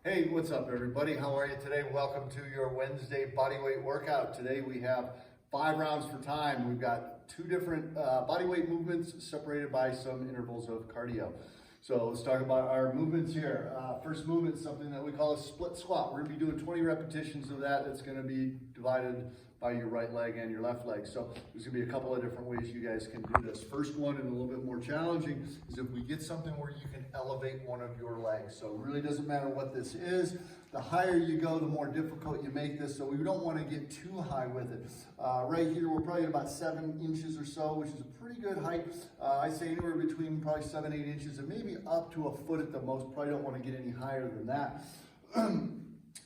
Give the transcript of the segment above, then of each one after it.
Hey, what's up everybody? How are you today? Welcome to your Wednesday bodyweight workout. Today we have 5 rounds for time. We've got 2 different bodyweight movements separated by some intervals of cardio. So let's talk about our movements here. First movement is something that we call a split squat. We're gonna be doing 20 repetitions of that. It's gonna be divided by your right leg and your left leg. So there's gonna be a couple of different ways you guys can do this. First one, and a little bit more challenging, is if we get something where you can elevate one of your legs. So it really doesn't matter what this is. The higher you go, the more difficult you make this. So we don't want to get too high with it. Right here, we're probably at about 7 inches or so, which is a pretty good height. I say anywhere between probably 7-8 inches and maybe up to a foot at the most. Probably don't want to get any higher than that.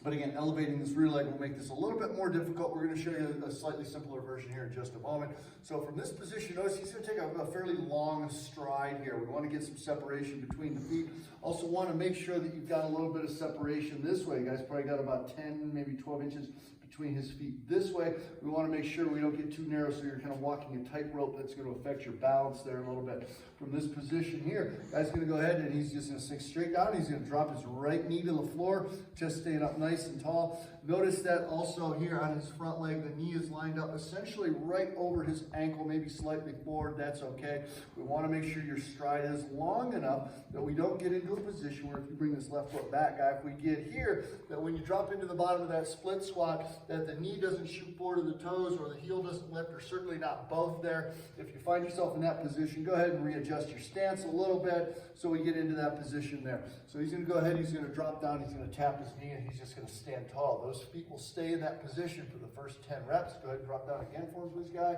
But again, elevating this rear leg will make this a little bit more difficult. We're going to show you a slightly simpler version here in just a moment. So from this position, notice he's going to take a fairly long stride here. We want to get some separation between the feet. Also want to make sure that you've got a little bit of separation this way. You guys probably got about 10, maybe 12 inches between his feet this way. We want to make sure we don't get too narrow so you're kind of walking a tightrope. That's going to affect your balance there a little bit. From this position here, guy's going to go ahead and he's just going to sink straight down. He's going to drop his right knee to the floor, chest staying up nice and tall. Notice that also here on his front leg, the knee is lined up essentially right over his ankle, maybe slightly forward. That's okay. We want to make sure your stride is long enough that we don't get into a position where if you bring this left foot back, guy, if we get here, that when you drop into the bottom of that split squat, that the knee doesn't shoot forward to the toes or the heel doesn't lift, or certainly not both there. If you find yourself in that position, go ahead and readjust your stance a little bit so we get into that position there. So he's going to go ahead, he's going to drop down, he's going to tap his knee, and he's just going to stand tall. Those feet will stay in that position for the first 10 reps. Go ahead and drop down again for him, please, guy,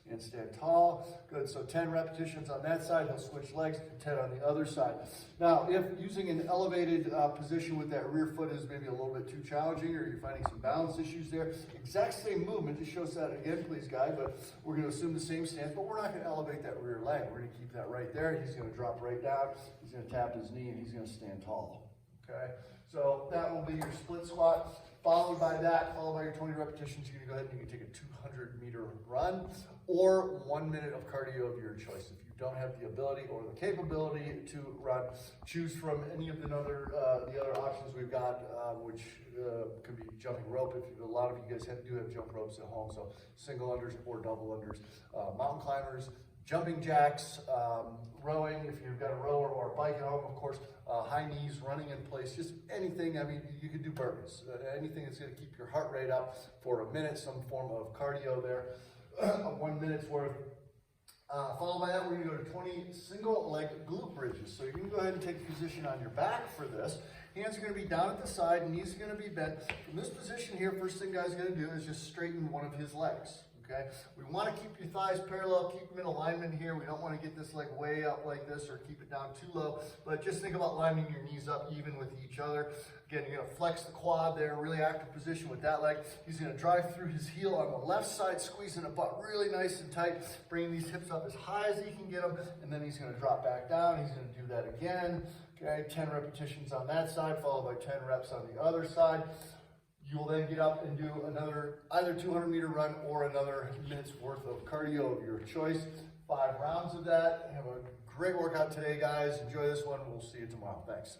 and stand tall. Good, so 10 repetitions on that side. He'll switch legs, 10 on the other side. Now, if using an elevated position with that rear foot is maybe a little bit too challenging, or you're finding some balance issues there, exact same movement, just show us that again, please, guy, but we're going to assume the same stance, but we're not going to elevate that rear leg. We're going to keep that right there. He's going to drop right down. He's going to tap his knee, and he's going to stand tall. Okay, so that will be your split squat. Followed by your 20 repetitions, you're going to go ahead and you can take a 200-meter run or 1 minute of cardio of your choice. If you don't have the ability or the capability to run, choose from any of the other options we've got, which could be jumping rope. If a lot of you guys do have jump ropes at home, so single unders or double unders, mountain climbers, jumping jacks, rowing, if you've got a rower or a bike at home, of course, high knees, running in place, just anything. I mean, you could do burpees, anything that's going to keep your heart rate up for a minute, some form of cardio there, 1 minute's worth. Followed by that, we're going to go to 20 single leg glute bridges. So you can go ahead and take a position on your back for this. Hands are going to be down at the side, knees are going to be bent. From this position here, first thing guy's going to do is just straighten one of his legs. Okay, we want to keep your thighs parallel, keep them in alignment here. We don't want to get this leg way up like this or keep it down too low, but just think about lining your knees up even with each other. Again, you're going to flex the quad there, really active position with that leg. He's going to drive through his heel on the left side, squeezing the butt really nice and tight, bringing these hips up as high as he can get them, and then he's going to drop back down. He's going to do that again. Okay, 10 repetitions on that side, followed by 10 reps on the other side. You will then get up and do another either 200-meter run or another minute's worth of cardio of your choice. 5 rounds of that. Have a great workout today, guys. Enjoy this one. We'll see you tomorrow. Thanks.